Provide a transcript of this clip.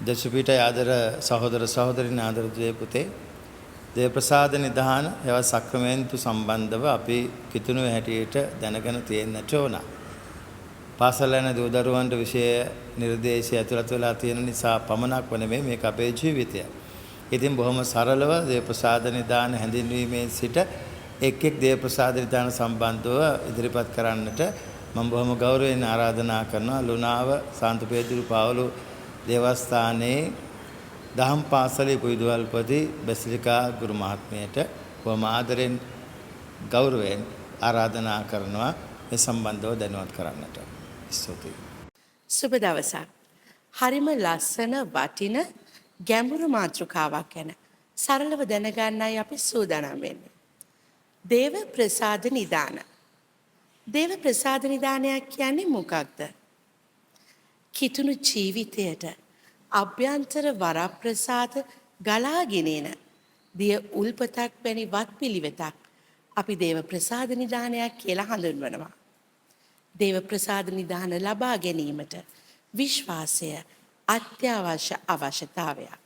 දශපීඨ ආදර සහෝදර සහෝදරින් ආදර දුවේ පුතේ දේවප්‍රසාද නිධාන ඒවා සක්‍රමේන්තු සම්බන්ධව අපි කිතුණු හැටියට දැනගෙන තියෙන්නට ඕන. පාසල යන දූ දරුවන්ට විශේෂ නිර්දේශය ඇතුළත් වෙලා තියෙන නිසා පමණක් නෙමෙයි මේක අපේ ජීවිතය. ඉතින් බොහොම සරලව දේවප්‍රසාද නිධාන හැඳින්වීමේ සිට එක් දේවප්‍රසාද නිධාන සම්බන්ධව ඉදිරිපත් කරන්නට මම බොහොම ගෞරවයෙන් ආරාධනා කරනවා ලුණාව සාන්ත පේදුරු පාවුලු දේවස්ථානයේ දහම් පාසලේ පුයිදුවල්පති බැසිලිකා ගුරු මහත්මියට බොහොම ආදරෙන් ගෞරවයෙන් ආරාධනා කරනවා මේ සම්බන්ධව දැනුවත් කරන්නට. ස්තුතියි. සුබ දවසක්. හරිම ලස්සන වටින ගැඹුරු මාතෘකාවක් ගැන සරලව දැනගන්නයි අපි සූදානම් වෙන්නේ. දේව ප්‍රසාද නිදාන. දේව ප්‍රසාද නිදානයක් කියන්නේ මොකක්ද? කිතුණු ජීවිතයට අභ්‍යන්තර වරප්‍රසාද ගලාගෙන එන දිය උල්පතක් වැනි වත්පිළිවෙතක් අපි දේව ප්‍රසාද නිදානයක් කියලා හඳුන්වනවා. දේව ප්‍රසාද නිදාන ලබා ගැනීමට විශ්වාසය අත්‍යවශ්‍ය අවශ්‍යතාවයක්.